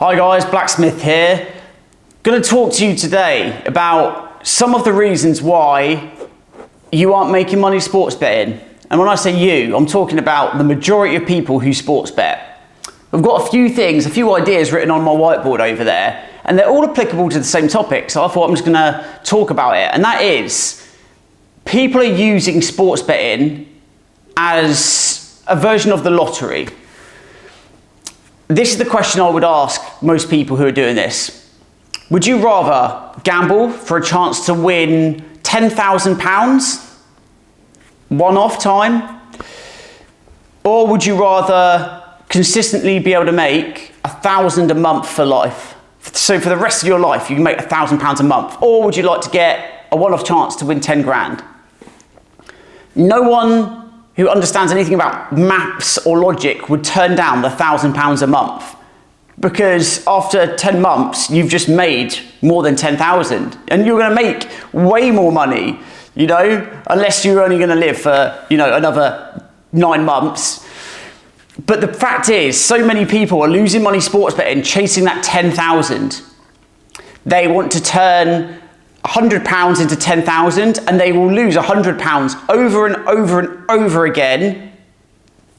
Hi guys, Blacksmith here. Going to talk to you today about some of the reasons why you aren't making money sports betting. And when I say you, I'm talking about the majority of people who sports bet. I've got a few ideas written on my whiteboard over there, and they're all applicable to the same topic, so I thought I'm just going to talk about it. And that is, people are using sports betting as a version of the lottery. This is the question I would ask most people who are doing this. Would you rather gamble for a chance to win £10,000 one-off time? Or would you rather consistently be able to make £1,000 a month for life? So for the rest of your life, you can make £1,000 a month. Or would you like to get a one-off chance to win 10 grand? No one who understands anything about maths or logic would turn down the £1,000 a month, because after 10 months, you've just made more than 10,000, and you're going to make way more money, unless you're only going to live for, another 9 months. But the fact is, so many people are losing money sports betting, chasing that 10,000. They want to turn £100 into 10,000, and they will lose £100 over and over and over again,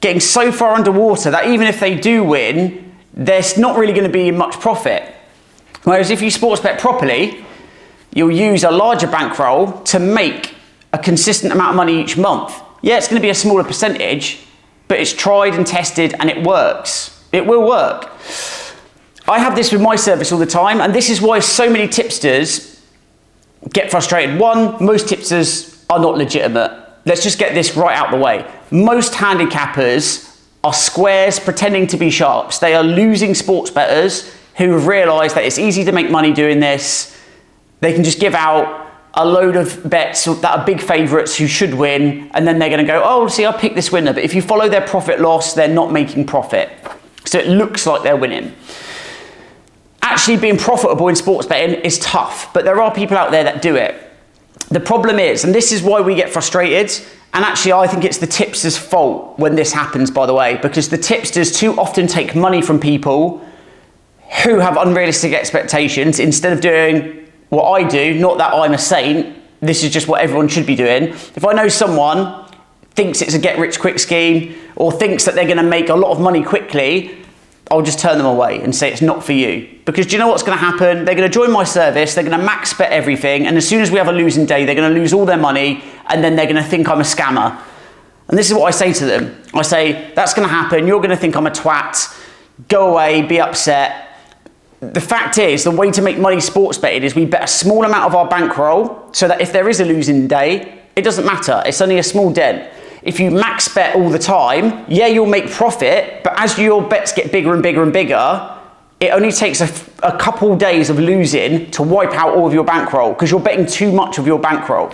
getting so far underwater that even if they do win, there's not really going to be much profit. Whereas if you sports bet properly, you'll use a larger bankroll to make a consistent amount of money each month. Yeah, it's going to be a smaller percentage, but it's tried and tested and it works. It will work. I have this with my service all the time, and this is why so many tipsters get frustrated. One, most tipsters are not legitimate. Let's just get this right out the way. Most handicappers are squares pretending to be sharps. They are losing sports bettors who have realised that it's easy to make money doing this. They can just give out a load of bets that are big favourites who should win, and then they're going to go, oh, see, I picked this winner. But if you follow their profit loss, they're not making profit. So it looks like they're winning. Actually being profitable in sports betting is tough, but there are people out there that do it. The problem is, and this is why we get frustrated, and actually I think it's the tipsters' fault when this happens, by the way, because the tipsters too often take money from people who have unrealistic expectations instead of doing what I do. Not that I'm a saint, this is just what everyone should be doing. If I know someone thinks it's a get-rich-quick scheme or thinks that they're going to make a lot of money quickly, I'll just turn them away and say it's not for you. Because do you know what's going to happen? They're going to join my service, they're going to max bet everything, and as soon as we have a losing day, they're going to lose all their money, and then they're going to think I'm a scammer. And this is what I say to them. I say, that's going to happen, you're going to think I'm a twat, go away, be upset. The fact is, the way to make money sports betting is we bet a small amount of our bankroll, so that if there is a losing day, it doesn't matter, it's only a small dent. If you max bet all the time, yeah, you'll make profit, but as your bets get bigger and bigger and bigger, it only takes a couple days of losing to wipe out all of your bankroll, because you're betting too much of your bankroll.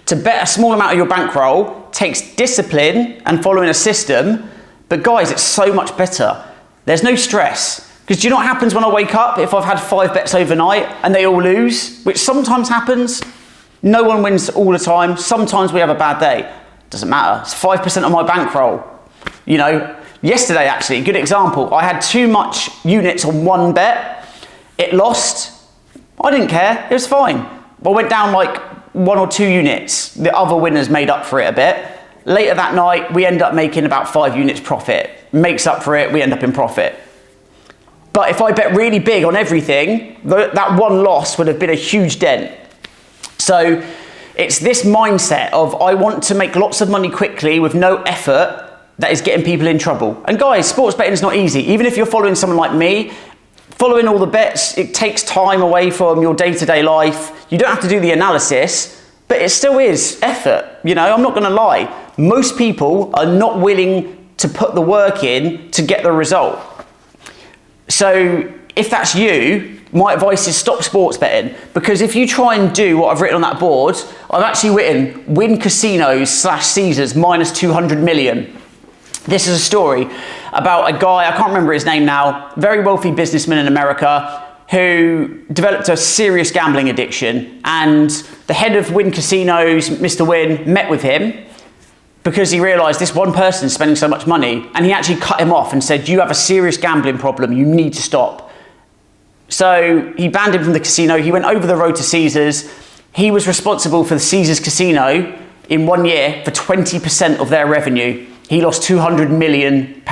To bet a small amount of your bankroll takes discipline and following a system, but guys, it's so much better. There's no stress. Because do you know what happens when I wake up if I've had 5 bets overnight and they all lose, which sometimes happens? No one wins all the time. Sometimes we have a bad day. Doesn't matter, it's 5% of my bankroll. Yesterday actually, good example, I had too much units on one bet, it lost, I didn't care, it was fine. I went down like 1 or 2 units, the other winners made up for it a bit. Later that night, we end up making about 5 units profit. Makes up for it, we end up in profit. But if I bet really big on everything, that one loss would have been a huge dent. So, it's this mindset of I want to make lots of money quickly with no effort that is getting people in trouble. And guys, sports betting is not easy. Even if you're following someone like me, following all the bets, it takes time away from your day-to-day life. You don't have to do the analysis, but it still is effort. I'm not going to lie. Most people are not willing to put the work in to get the result. So if that's you, my advice is stop sports betting, because if you try and do what I've written on that board, I've actually written win casinos / Caesars minus 200 million. This is a story about a guy, I can't remember his name now, very wealthy businessman in America who developed a serious gambling addiction, and the head of Wynn Casinos, Mr. Wynn, met with him, because he realised this one person is spending so much money, and he actually cut him off and said, you have a serious gambling problem, you need to stop. So he banned him from the casino. He went over the road to Caesars. He was responsible for the Caesars casino in 1 year for 20% of their revenue. He lost £200 million.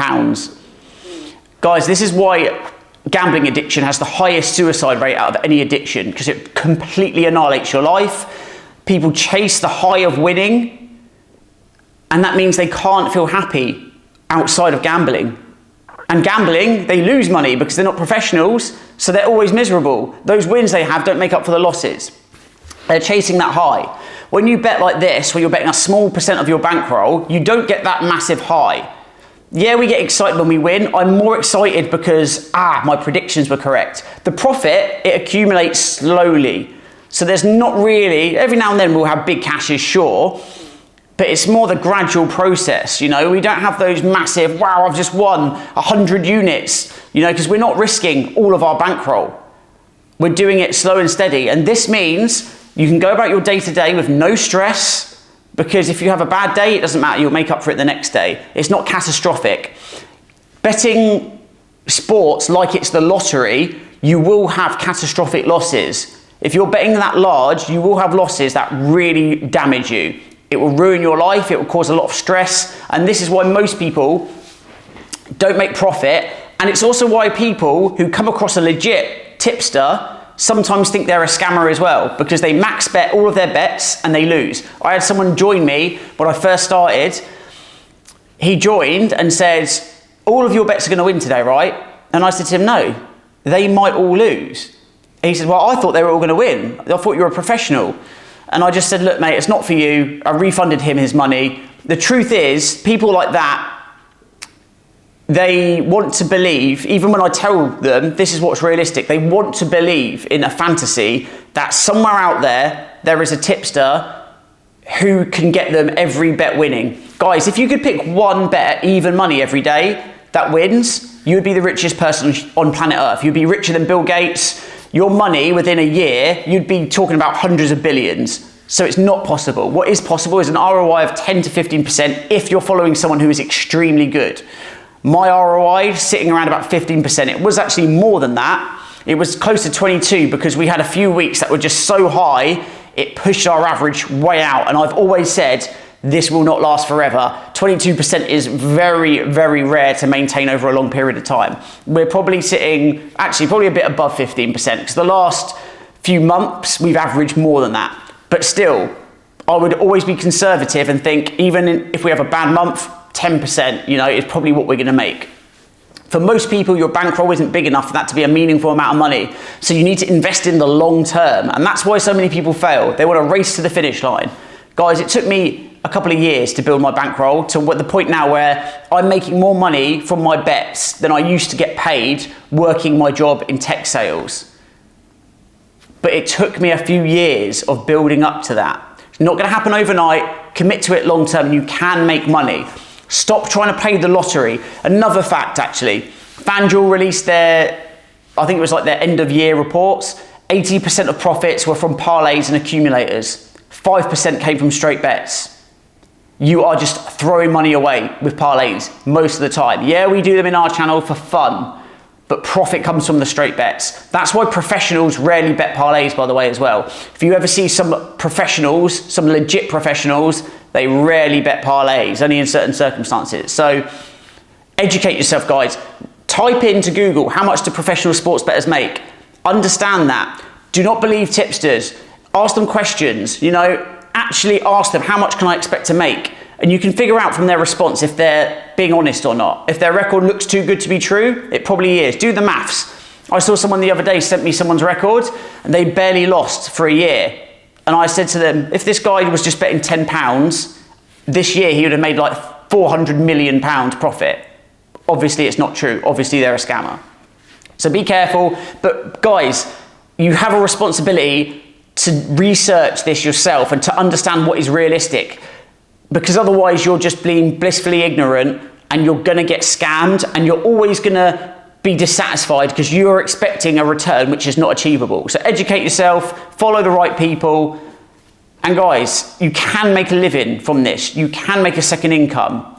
Guys, this is why gambling addiction has the highest suicide rate out of any addiction, because it completely annihilates your life. People chase the high of winning, and that means they can't feel happy outside of gambling. And gambling, they lose money because they're not professionals, so they're always miserable. Those wins they have don't make up for the losses. They're chasing that high. When you bet like this, where you're betting a small percent of your bankroll, you don't get that massive high. Yeah, we get excited when we win. I'm more excited because, my predictions were correct. The profit, it accumulates slowly. So there's not really, every now and then we'll have big cashes, sure, but it's more the gradual process, you know? We don't have those massive, wow, I've just won 100 units, you know, because we're not risking all of our bankroll. We're doing it slow and steady. And this means you can go about your day-to-day with no stress, because if you have a bad day, it doesn't matter, you'll make up for it the next day. It's not catastrophic. Betting sports like it's the lottery, you will have catastrophic losses. If you're betting that large, you will have losses that really damage you. It will ruin your life, it will cause a lot of stress, and this is why most people don't make profit. And it's also why people who come across a legit tipster sometimes think they're a scammer as well, because they max bet all of their bets and they lose. I had someone join me when I first started. He joined and said, all of your bets are going to win today, right? And I said to him, no, they might all lose. And he said, well, I thought they were all going to win. I thought you were a professional. And I just said, look, mate, it's not for you. I refunded him his money. The truth is, people like that, they want to believe, even when I tell them this is what's realistic, they want to believe in a fantasy that somewhere out there is a tipster who can get them every bet winning. Guys, if you could pick one bet at even money every day that wins, you would be the richest person on planet Earth. You'd be richer than Bill Gates. Your money within a year, you'd be talking about hundreds of billions. So it's not possible. What is possible is an ROI of 10 to 15% if you're following someone who is extremely good. My ROI sitting around about 15%. It was actually more than that. It was close to 22 because we had a few weeks that were just so high, it pushed our average way out. And I've always said, this will not last forever. 22% is very, very rare to maintain over a long period of time. We're probably sitting, actually probably a bit above 15% because the last few months we've averaged more than that. But still, I would always be conservative and think even if we have a bad month, 10%, you know, is probably what we're going to make. For most people, your bankroll isn't big enough for that to be a meaningful amount of money. So you need to invest in the long term. And that's why so many people fail. They want to race to the finish line. Guys, it took me a couple of years to build my bankroll to the point now where I'm making more money from my bets than I used to get paid working my job in tech sales. But it took me a few years of building up to that. It's not going to happen overnight. Commit to it long term. You can make money. Stop trying to play the lottery. Another fact, actually, FanDuel released their, I think it was like their end of year reports. 80% of profits were from parlays and accumulators. 5% came from straight bets. You are just throwing money away with parlays most of the time. Yeah, we do them in our channel for fun, but profit comes from the straight bets. That's why professionals rarely bet parlays, by the way, as well. If you ever see some professionals, some legit professionals, they rarely bet parlays, only in certain circumstances. So educate yourself, guys. Type into Google, how much do professional sports bettors make? Understand that. Do not believe tipsters. Ask them questions, you know, actually ask them, how much can I expect to make? And you can figure out from their response if they're being honest or not. If their record looks too good to be true, it probably is. Do the maths. I saw someone the other day sent me someone's record and they barely lost for a year. And I said to them, if this guy was just betting £10, this year he would have made like £400 million profit. Obviously it's not true. Obviously they're a scammer. So be careful. But guys, you have a responsibility to research this yourself and to understand what is realistic. Because otherwise you're just being blissfully ignorant and you're gonna get scammed and you're always gonna be dissatisfied because you're expecting a return which is not achievable. So educate yourself, follow the right people, And guys, you can make a living from this. You can make a second income,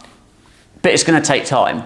but it's going to take time.